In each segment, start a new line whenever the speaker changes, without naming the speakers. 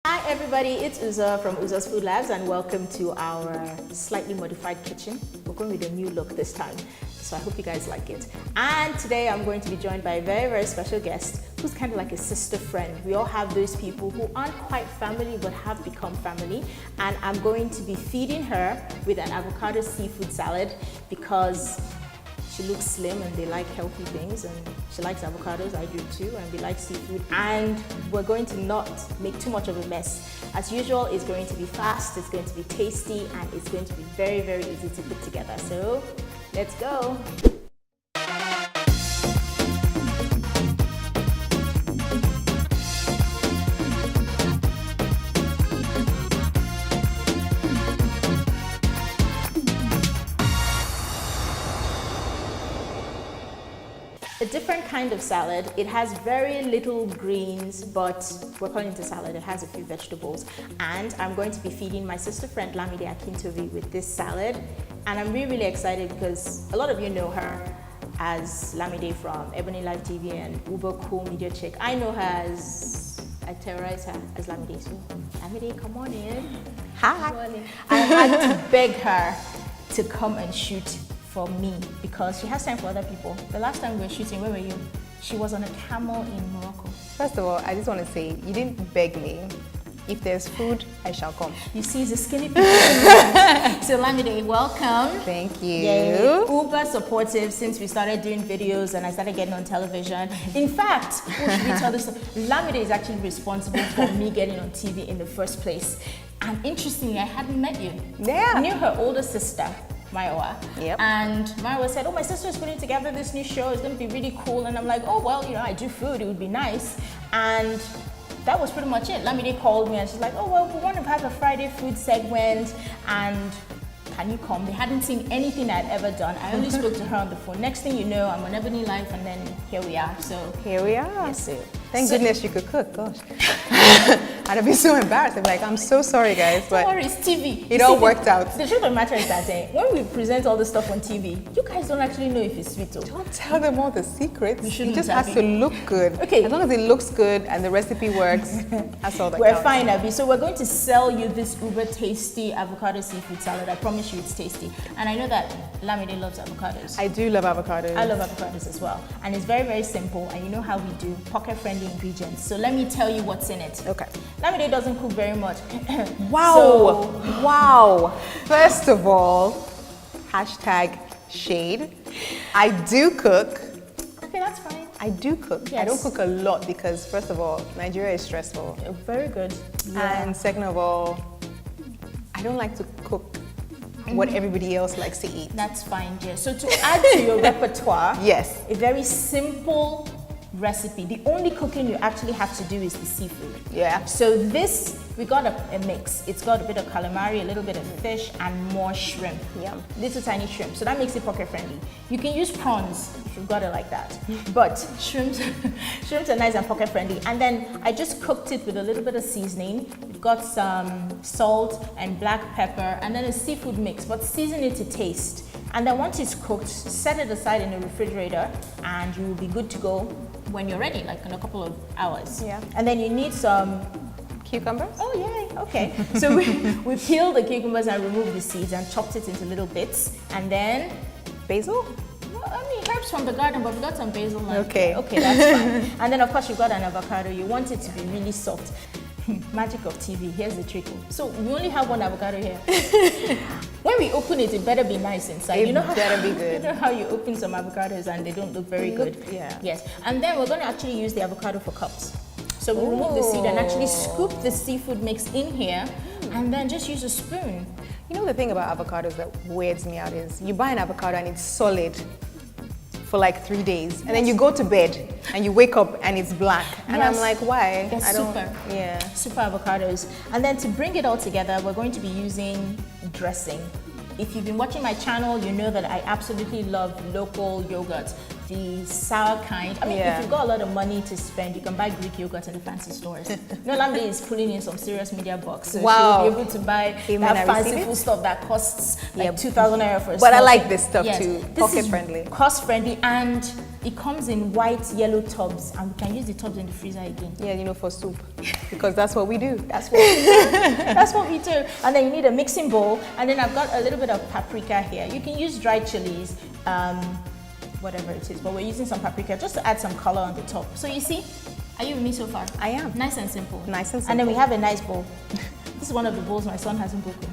Hi everybody, it's Uzo from uzosfoodlabs and welcome to our slightly modified kitchen. We're going with a new look this time, so I hope you guys like it. And today I'm going to be joined by a very special guest who's kind of like a sister friend. We all have those people who aren't quite family but have become family, and I'm going to be feeding her with an avocado seafood salad because she looks slim and they like healthy things, and she likes avocados, I do too, and we like seafood. And we're going to not make too much of a mess. As usual, it's going to be fast, it's going to be tasty, and it's going to be very easy to put together. So let's go. A different kind of salad. It has very little greens, but we're calling it a salad. It has a few vegetables. And I'm going to be feeding my sister friend Lamide Akintobi with this salad. And I'm really excited because a lot of you know her as Lamide from Ebony Live TV and Uber Cool Media Chick. I know her as, I terrorize her as Lamide. So Lamide, come on in. Hi. I had to beg her to come and shoot for me because she has time for other people. The last time we were shooting, where were you? She was on a camel in Morocco.
First of all, I just want to say, you didn't beg me. If there's food, I shall come.
You see, the skinny people. So Lamide, welcome.
Thank you.
Yeah, uber supportive since we started doing videos and I started getting on television. In fact, what should we tell this? Lamide is actually responsible for me getting on TV in the first place. And interestingly, I hadn't met you.
Yeah.
I knew her older sister, Maiwa.
Yep.
And Maiwa said, oh, my sister is putting together this new show. It's going to be really cool. And I'm like, oh, well, you know, I do food. It would be nice. And that was pretty much it. Lamide called me and she's like, oh, well, we want to have a Friday food segment. And can you come? They hadn't seen anything I'd ever done. I only spoke to her on the phone. Next thing you know, I'm on Ebony Life, and then here we are. So
here we are.
Yes, sir.
Thank goodness you could cook. Gosh. I'd have been so embarrassed. I'm like, I'm so sorry, guys. But
don't worry, it's TV.
It all worked out.
The truth of the matter is that when we present all this stuff on TV, you guys don't actually know if it's sweet or
don't tell them all the secrets.
It
just has to look good.
Okay.
As long as it looks good and the recipe works, that's all that
We're
counts.
fine, Abby. So we're going to sell you this uber tasty avocado seafood salad. I promise you it's tasty. And I know that Lamide loves avocados.
I do love avocados.
I love avocados as well. And it's very simple. And you know how we do pocket-friendly ingredients. So let me tell you what's in it.
Okay.
Lamide doesn't cook very much.
Wow. Wow. First of all, #shade. I do cook.
Okay, that's fine.
I do cook.
Yes.
I don't cook a lot because, first of all, Nigeria is stressful.
Very good. Yeah.
And second of all, I don't like to cook what everybody else likes to eat.
That's fine, dear. So to add to your repertoire,
yes,
a very simple recipe. The only cooking you actually have to do is the seafood.
Yeah.
So this, we got a mix. It's got a bit of calamari, a little bit of fish, and more shrimp.
Yeah.
Little tiny shrimp. So that makes it pocket friendly. You can use prawns if you've got it like that. But shrimps are nice and pocket friendly. And then I just cooked it with a little bit of seasoning. We've got some salt and black pepper, and then a seafood mix, but season it to taste. And then once it's cooked, set it aside in the refrigerator, and you will be good to go when you're ready, like in a couple of hours.
Yeah.
And then you need some
cucumbers.
Oh yeah, okay. So we peeled the cucumbers and removed the seeds and chopped it into little bits. And then
basil?
Well, I mean, herbs from the garden, but we got some basil.
Okay.
Okay, that's fine. And then of course you've got an avocado. You want it to be really soft. Magic of TV, here's the trick. So we only have one avocado here. When we open it, it better be nice inside.
It better be good.
You know how you open some avocados and they don't look very good?
Yeah.
Yes. And then we're going to actually use the avocado for cups. So we remove the seed and actually scoop the seafood mix in here and then just use a spoon.
You know the thing about avocados that weirds me out is you buy an avocado and it's solid for like 3 days, and then you go to bed and you wake up and it's black, and
Yes.
I'm like, why?
They're super.
Yeah.
Super avocados. And then to bring it all together, we're going to be using dressing. If you've been watching my channel, you know that I absolutely love local yogurt. The sour kind. I mean,
Yeah.
if you've got a lot of money to spend, you can buy Greek yogurt in the fancy stores. No, Lamide is pulling in some serious media bucks. So
Wow.
she'll be able to buy
Amen,
that
I receive
fancy
it.
food stuff that costs like
Yeah.
2,000 naira for a
But I
small
like
thing.
this stuff too.
This
Pocket
is
friendly.
cost friendly, and it comes in white, yellow tubs, and we can use the tubs in the freezer again.
Yeah, you know, for soup, because that's what we do.
That's what we do. That's what we do. And then you need a mixing bowl, and then I've got a little bit of paprika here. You can use dried chilies, whatever it is, but we're using some paprika just to add some color on the top. So you see, are you with me so far? I am. Nice and simple. Nice and simple. And then we have a nice bowl. This is one of the bowls my son hasn't broken.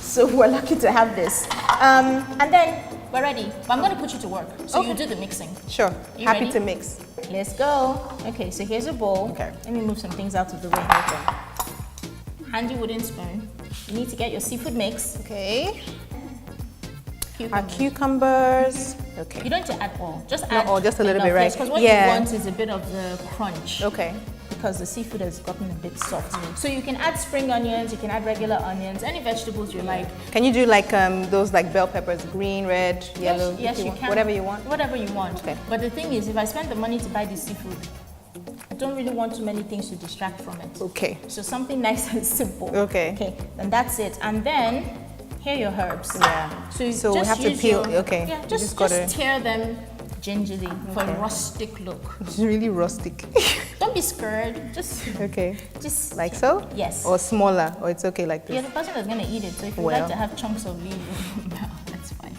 So we're lucky to have this. And then we're ready. But I'm going to put you to work. So you do the mixing. Sure. Happy to mix. Let's go. Okay, so here's a bowl. Okay. Let me move some things out of the way here. Handy wooden spoon. You need to get your seafood mix. Okay. Our cucumbers. Okay. You don't need to add all. Just add just a little bit, right? Because what you want is a bit of the crunch. Okay. Because the seafood has gotten a bit soft. So you can add spring onions, you can add regular onions, any vegetables you like. Can you do like those like bell peppers, green, red, yellow? Yes, you can. Whatever you want? Whatever you want. Okay. But the thing is, if I spend the money to buy this seafood, I don't really want too many things to distract from it. Okay. So something nice and simple. Okay. Okay, then that's it. And then, here are your herbs. Yeah. So we have to peel, Yeah, just tear them gingerly for a rustic look. It's really rustic. Don't be scared. Just just like so. Yes. Or smaller, or it's okay like this. Yeah, the person that's gonna eat it. So if you like to have chunks of leaf, that's fine.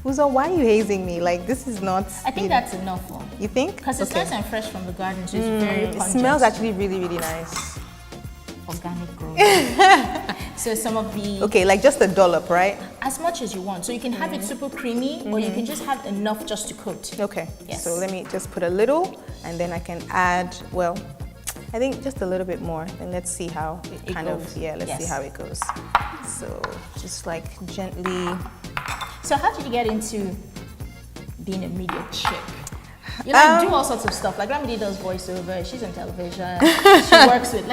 Uzo, why are you hazing me? Like this is not. I think that's enough. You think? Because it's nice and fresh from the garden, so it's very pungent. It smells actually really, really nice. Organic growth. So some of the like just a dollop, right? As much as you want. So you can have it super creamy, or you can just have enough just to coat. Okay. Yes. So let me just put a little, and then I can add. Well, I think just a little bit more, and let's see how it kind goes. Let's see how it goes. So just like gently. So how did you get into being a media chick? You like do all sorts of stuff. Like Lamide does voiceover. She's on television. She works with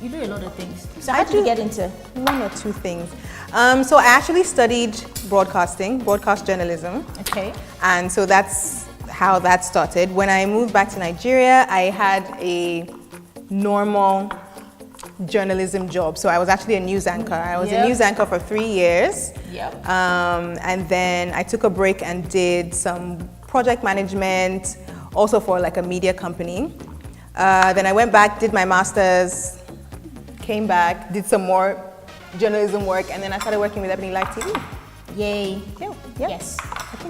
you do a lot of things. So how did you get into one or two things? So I actually studied broadcast journalism. Okay. And so that's how that started. When I moved back to Nigeria, I had a normal journalism job. So I was actually a news anchor. I was a news anchor for 3 years. Yep. And then I took a break and did some project management, also for like a media company. Then I went back, did my master's, came back, did some more journalism work, and then I started working with Ebony Live TV. Yay. Yes.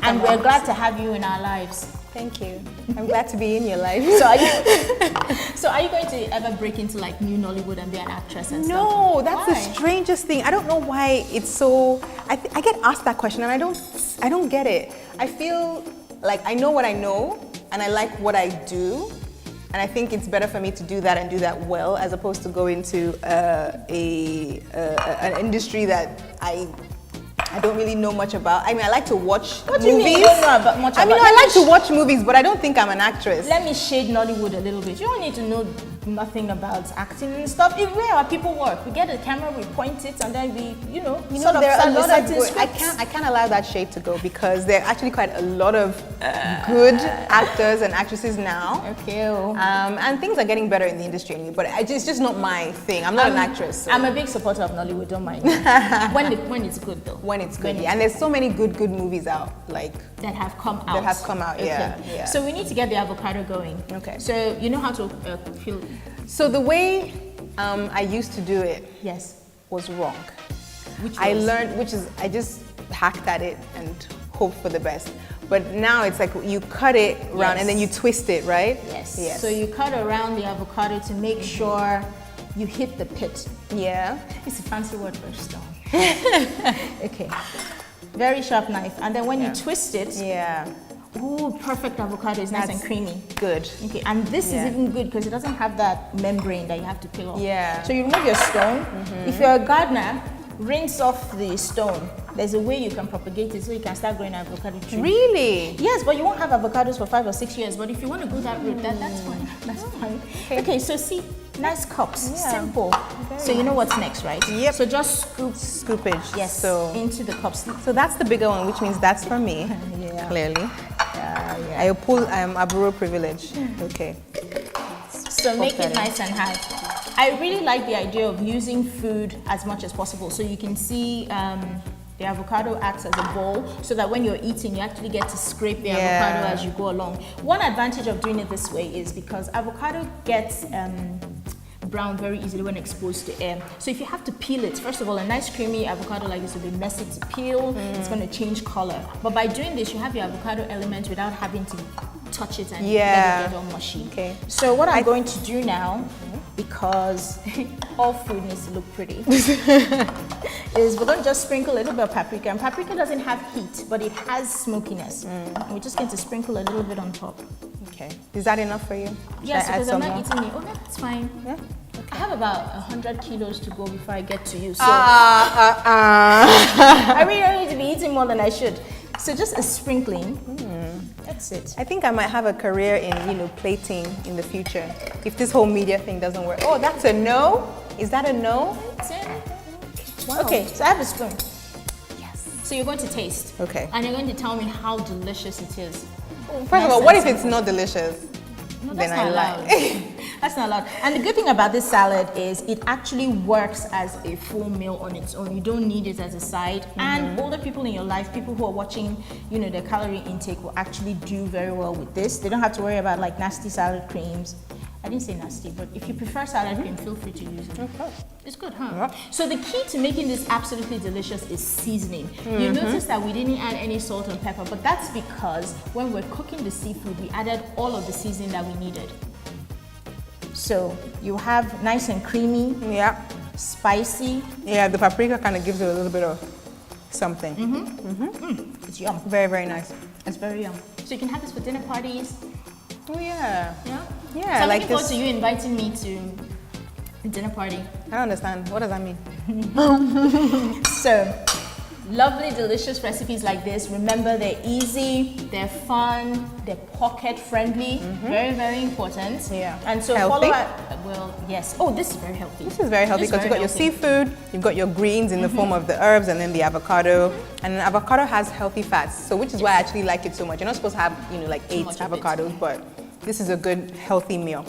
And we're glad to have you in our lives. Thank you. I'm glad to be in your life. So are you going to ever break into like new Nollywood and be an actress and stuff? No, that's the strangest thing. I don't know why it's so, I get asked that question and I don't get it. I feel like I know what I know and I like what I do. And I think it's better for me to do that and do that well, as opposed to go into an industry that I don't really know much about. I mean, I like to watch movies. What do you mean you don't know much about? I mean, I like to watch movies, but I don't think I'm an actress. Let me shade Nollywood a little bit. You don't need to know nothing about acting and stuff. Where our people work, we get a camera, we point it, and then we, sort of there are a lot of good. I can't allow that shade to go because there are actually quite a lot of good actors and actresses now. Okay. And things are getting better in the industry anyway, but it's just not my thing. I'm not an actress. So. I'm a big supporter of Nollywood. Don't mind me. when it's good though. When it's good, and there's so many good movies out, like that have come out. Yeah. So we need to get the avocado going. Okay. So you know how to peel. So the way I used to do it, was wrong. I just hacked at it and hoped for the best. But now it's like you cut it around and then you twist it, right? Yes. So you cut around the avocado to make sure you hit the pit. Yeah. It's a fancy word for stone. Okay. Very sharp knife. And then when you twist it, ooh, perfect avocado is nice and creamy. Good. Okay, and this is even good because it doesn't have that membrane that you have to peel off. Yeah. So you remove your stone. If you're a gardener, rinse off the stone. There's a way you can propagate it so you can start growing an avocado tree. Really? Yes, but you won't have avocados for 5 or 6 years. But if you want to go that route, that's fine. That's fine. Okay, so see, nice cups, simple. So you know what's next, right? Yep. So just scoopage. Yes. So into the cups. So that's the bigger one, which means that's for me. Clearly. I uphold Aburo privilege. Okay. So make it nice and hard. I really like the idea of using food as much as possible. So you can see The avocado acts as a bowl so that when you're eating, you actually get to scrape the avocado as you go along. One advantage of doing it this way is because avocado gets brown very easily when exposed to air. So if you have to peel it, first of all, a nice creamy avocado like this will be messy to peel. It's going to change color. But by doing this, you have your avocado element without having to touch it and let it get all mushy.
Okay.
So what I'm going to do now, because all food needs to look pretty, is we're going to just sprinkle a little bit of paprika. And paprika doesn't have heat, but it has smokiness. And we're just going to sprinkle a little bit on top.
Okay. Is that enough for you?
Yes, because I'm not eating it. Oh, that's fine.
Yeah.
I have about 100 kilos to go before I get to you. So I really don't need to be eating more than I should. So just a sprinkling. That's it.
I think I might have a career in, plating in the future if this whole media thing doesn't work. Oh, that's a no? Is that a no?
Wow. Okay, so I have a spoon. Yes. So you're going to taste.
Okay.
And you're going to tell me how delicious it is.
First of all, what if it's not delicious?
No, that's
then
not
I
allowed.
lie.
That's not allowed. And the good thing about this salad is it actually works as a full meal on its own. You don't need it as a side. And older people in your life, people who are watching, their calorie intake will actually do very well with this. They don't have to worry about like nasty salad creams. I didn't say nasty, but if you prefer salad cream, feel free to use it. Okay. It's good, huh? Yeah. So the key to making this absolutely delicious is seasoning. You notice that we didn't add any salt and pepper, but that's because when we're cooking the seafood, we added all of the seasoning that we needed. So you have nice and creamy, spicy.
Yeah, the paprika kind of gives it a little bit of something.
It's yum.
Very, very nice.
It's very yum. So you can have this for dinner parties.
Oh yeah.
Yeah?
Yeah,
so I'm
like
looking forward
this.
to you inviting me to a dinner party.
I don't understand. What does that mean?
So, lovely, delicious recipes like this. Remember, they're easy, they're fun, they're pocket friendly. Very, very important.
Yeah.
And so
healthy?
follow up. Well, yes. Oh, this is very healthy.
This is very healthy because you've got your seafood, you've got your greens in the form of the herbs, and then the avocado. And an avocado has healthy fats, so which is why I actually like it so much. You're not supposed to have, like 8 avocados, but this is a good, healthy meal.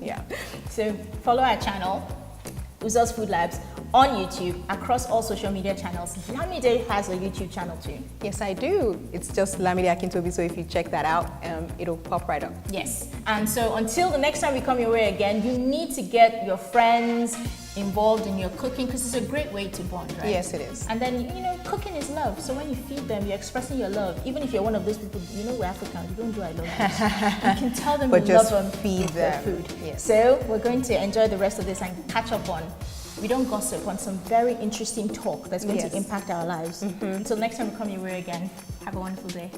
Yeah.
So follow our channel, Uzos Food Labs, on YouTube, across all social media channels. Lamide has a YouTube channel too.
Yes, I do. It's just Lamide Akintobi, so if you check that out, it'll pop right up.
Yes. And so until the next time we come your way again, you need to get your friends involved in your cooking because it's a great way to bond, right?
Yes, it is.
And then, cooking is love. So when you feed them, you're expressing your love. Even if you're one of those people, we're African, we don't do I love you. You can tell them
but
you
just
love them
feed
their
them.
food.
Yes.
So we're going to enjoy the rest of this and catch up on, we don't gossip, on some very interesting talk that's going to impact our lives. Until next time we come your way again, have a wonderful day.